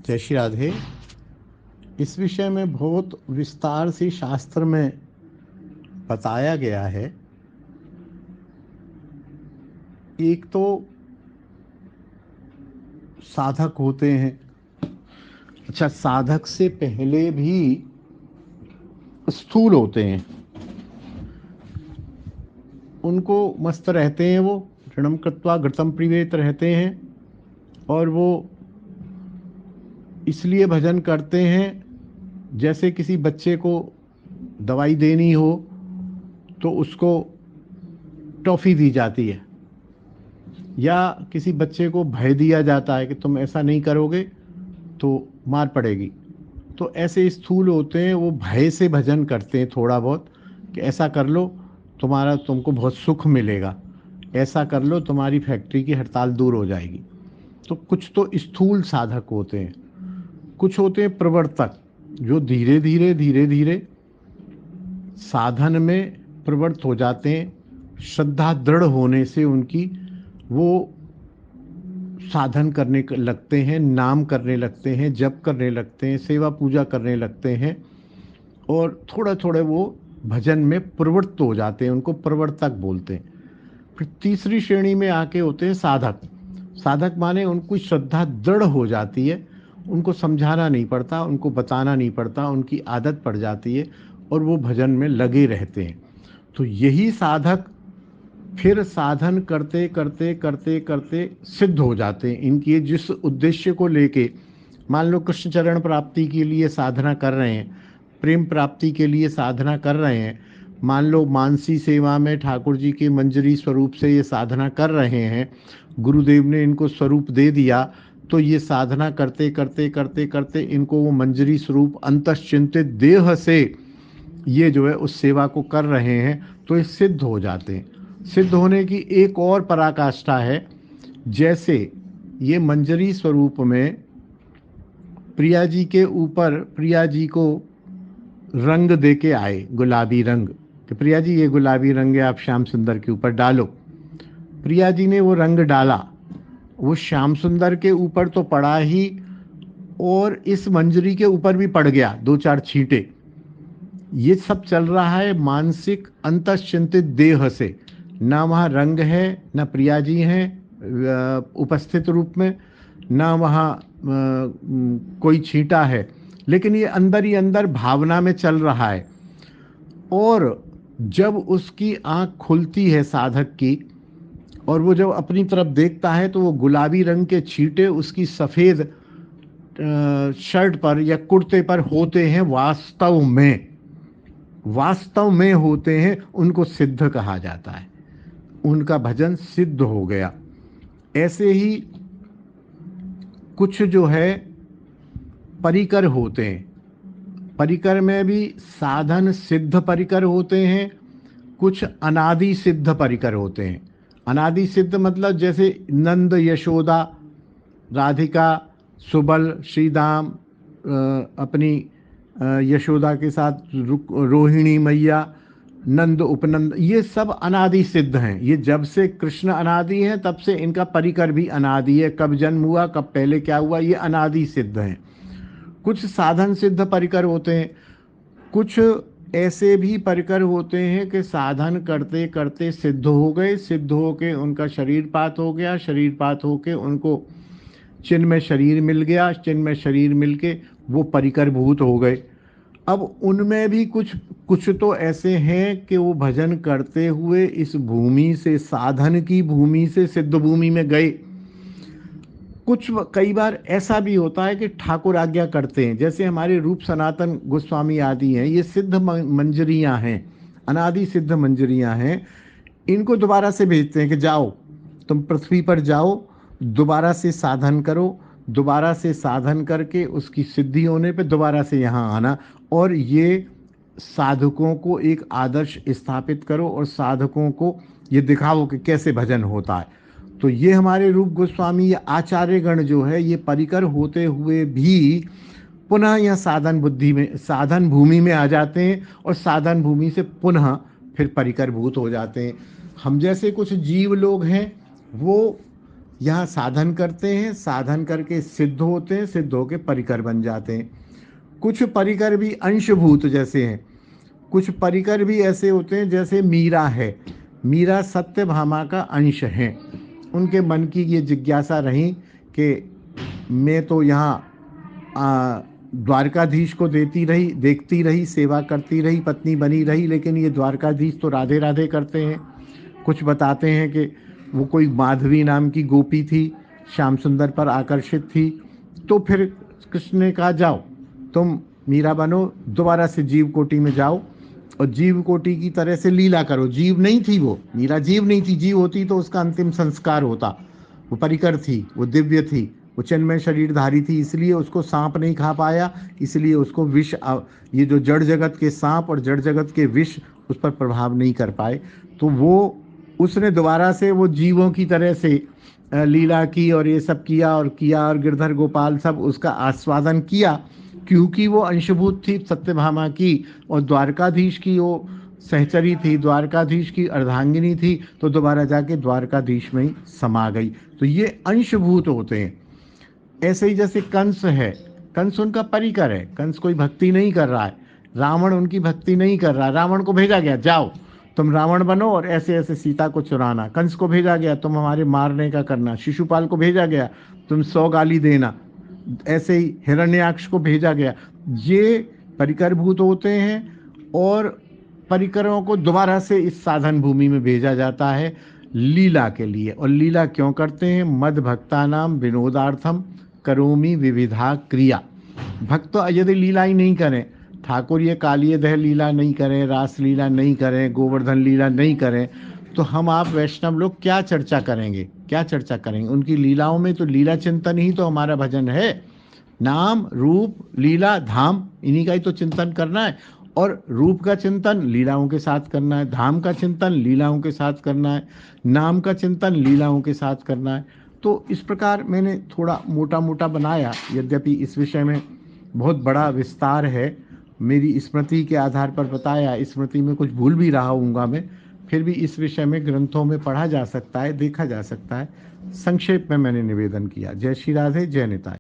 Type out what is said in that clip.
जय श्री राधे। इस विषय में बहुत विस्तार से शास्त्र में बताया गया है। एक तो साधक होते हैं। अच्छा, साधक से पहले भी स्थूल होते हैं। उनको मस्त रहते हैं, वो ऋणम कृत्वा घृतम पिबेत रहते हैं, और वो इसलिए भजन करते हैं जैसे किसी बच्चे को दवाई देनी हो तो उसको टॉफ़ी दी जाती है, या किसी बच्चे को भय दिया जाता है कि तुम ऐसा नहीं करोगे तो मार पड़ेगी। तो ऐसे स्थूल होते हैं, वो भय से भजन करते हैं थोड़ा बहुत, कि ऐसा कर लो तुमको बहुत सुख मिलेगा, ऐसा कर लो तुम्हारी फैक्ट्री की हड़ताल दूर हो जाएगी। तो कुछ तो स्थूल साधक होते हैं। कुछ होते हैं प्रवर्तक, जो धीरे धीरे साधन में प्रवृत्त हो जाते हैं। श्रद्धा दृढ़ होने से उनकी वो साधन करने लगते हैं, नाम करने लगते हैं, जप करने लगते हैं, सेवा पूजा करने लगते हैं, और थोड़ा थोड़ा वो भजन में प्रवृत्त हो जाते हैं। उनको प्रवर्तक बोलते हैं। फिर तीसरी श्रेणी में आके होते हैं साधक। साधक माने उनको श्रद्धा दृढ़ हो जाती है, उनको समझाना नहीं पड़ता, उनको बताना नहीं पड़ता, उनकी आदत पड़ जाती है और वो भजन में लगे रहते हैं। तो यही साधक फिर साधन करते करते करते करते सिद्ध हो जाते हैं। इनकी जिस उद्देश्य को लेके, मान लो कृष्ण चरण प्राप्ति के लिए साधना कर रहे हैं, प्रेम प्राप्ति के लिए साधना कर रहे हैं, मान लो मानसी सेवा में ठाकुर जी के मंजरी स्वरूप से ये साधना कर रहे हैं, गुरुदेव ने इनको स्वरूप दे दिया, तो ये साधना करते करते करते करते इनको वो मंजरी स्वरूप अंतश्चिंतित देह से ये जो है उस सेवा को कर रहे हैं, तो ये सिद्ध हो जाते हैं। सिद्ध होने की एक और पराकाष्ठा है। जैसे ये मंजरी स्वरूप में प्रिया जी के ऊपर, प्रिया जी को रंग दे के आए, गुलाबी रंग, कि प्रिया जी ये गुलाबी रंग है, आप श्याम सुंदर के ऊपर डालो। प्रिया जी ने वो रंग डाला, वो श्याम सुंदर के ऊपर तो पड़ा ही, और इस मंजरी के ऊपर भी पड़ गया, दो चार छींटे। ये सब चल रहा है मानसिक अंतश्चिंतित देह से। ना वहाँ रंग है, ना प्रिया जी हैं उपस्थित रूप में, ना वहाँ कोई छींटा है, लेकिन ये अंदर ही अंदर भावना में चल रहा है। और जब उसकी आँख खुलती है साधक की, और वो जब अपनी तरफ देखता है, तो वो गुलाबी रंग के छींटे उसकी सफ़ेद शर्ट पर या कुर्ते पर होते हैं, वास्तव में होते हैं। उनको सिद्ध कहा जाता है, उनका भजन सिद्ध हो गया। ऐसे ही कुछ जो है परिकर होते हैं। परिकर में भी साधन सिद्ध परिकर होते हैं, कुछ अनादि सिद्ध परिकर होते हैं। अनादि सिद्ध मतलब जैसे नंद, यशोदा, राधिका, सुबल, श्रीदाम, अपनी यशोदा के साथ रोहिणी मैया, नंद, उपनंद, ये सब अनादि सिद्ध हैं। ये जब से कृष्ण अनादि हैं तब से इनका परिकर भी अनादि है। कब जन्म हुआ, कब पहले क्या हुआ, ये अनादि सिद्ध हैं। कुछ साधन सिद्ध परिकर होते हैं। कुछ ऐसे भी परिकर होते हैं कि साधन करते करते सिद्ध हो गए, सिद्ध होके उनका शरीरपात हो गया, शरीरपात होके उनको चिन्ह में शरीर मिल गया, चिन्ह में शरीर मिलके वो परिकर भूत हो गए। अब उनमें भी कुछ तो ऐसे हैं कि वो भजन करते हुए इस भूमि से, साधन की भूमि से सिद्ध भूमि में गए। कई बार ऐसा भी होता है कि ठाकुर आज्ञा करते हैं, जैसे हमारे रूप सनातन गोस्वामी आदि हैं, ये सिद्ध मंजरियां हैं, अनादि सिद्ध मंजरियां हैं। इनको दोबारा से भेजते हैं कि जाओ, तुम पृथ्वी पर जाओ, दोबारा से साधन करो, दोबारा से साधन करके उसकी सिद्धि होने पे दोबारा से यहाँ आना, और ये साधकों को एक आदर्श स्थापित करो, और साधकों को ये दिखाओ कि कैसे भजन होता है। तो ये हमारे रूप गोस्वामी, ये आचार्यगण जो है, ये परिकर होते हुए भी पुनः यह साधन भूमि में आ जाते हैं, और साधन भूमि से पुनः फिर परिकर भूत हो जाते हैं। हम जैसे कुछ जीव लोग हैं, वो यहाँ साधन करते हैं, साधन करके सिद्ध होते हैं, सिद्ध होके परिकर बन जाते हैं। कुछ परिकर भी अंशभूत जैसे हैं, कुछ परिकर भी ऐसे होते हैं जैसे मीरा है। मीरा सत्यभामा का अंश है। उनके मन की ये जिज्ञासा रही कि मैं तो यहाँ द्वारकाधीश को देखती रही, सेवा करती रही, पत्नी बनी रही, लेकिन ये द्वारकाधीश तो राधे राधे करते हैं। कुछ बताते हैं कि वो कोई माधवी नाम की गोपी थी, श्याम सुंदर पर आकर्षित थी। तो फिर कृष्ण ने कहा जाओ तुम मीरा बनो, दोबारा से जीव कोटि में जाओ और जीव कोटि की तरह से लीला करो। जीव नहीं थी वो, मीरा जीव नहीं थी। जीव होती तो उसका अंतिम संस्कार होता। वो परिकर थी, वो दिव्य थी, वो चिन्मय शरीरधारी थी, इसलिए उसको सांप नहीं खा पाया, इसलिए उसको विष, ये जो जड़ जगत के सांप और जड़ जगत के विष उस पर प्रभाव नहीं कर पाए। तो वो उसने दोबारा से वो जीवों की तरह से लीला की और ये सब किया और गिरधर गोपाल सब उसका आस्वादन किया, क्योंकि वो अंशभूत थी सत्यभामा की और द्वारकाधीश की वो सहचरी थी, द्वारकाधीश की अर्धांगिनी थी। तो दोबारा जाके द्वारकाधीश में ही समा गई। तो ये अंशभूत होते हैं। ऐसे ही जैसे कंस है, कंस उनका परिकर है। कंस कोई भक्ति नहीं कर रहा है, रावण उनकी भक्ति नहीं कर रहा। रावण को भेजा गया, जाओ तुम रावण बनो और ऐसे ऐसे सीता को चुराना। कंस को भेजा गया, तुम हमारे मारने का करना। शिशुपाल को भेजा गया, तुम 100 गाली देना। ऐसे ही हिरण्याक्ष को भेजा गया। ये परिकरभूत होते हैं और परिकरों को दोबारा से इस साधन भूमि में भेजा जाता है लीला के लिए। और लीला क्यों करते हैं? मद भक्ता नाम विनोदार्थम करोमि विविधा क्रिया। भक्त यदि लीला ही नहीं करें, ठाकुर ये कालियदह लीला नहीं करें, रास लीला नहीं करें, गोवर्धन लीला नहीं करें, तो हम आप वैष्णव लोग क्या चर्चा करेंगे? क्या चर्चा करेंगे उनकी लीलाओं में? तो लीला चिंतन ही तो हमारा भजन है। नाम रूप लीला धाम, इन्हीं का ही तो चिंतन करना है। और रूप का चिंतन लीलाओं के साथ करना है, धाम का चिंतन लीलाओं के साथ करना है, नाम का चिंतन लीलाओं के साथ करना है। तो इस प्रकार मैंने थोड़ा मोटा मोटा बनाया, यद्यपि इस विषय में बहुत बड़ा विस्तार है। मेरी स्मृति के आधार पर बताया, स्मृति में कुछ भूल भी रहा हूँगा मैं, फिर भी इस विषय में ग्रंथों में पढ़ा जा सकता है, देखा जा सकता है। संक्षेप में मैंने निवेदन किया। जय श्री राधे, जय निताई।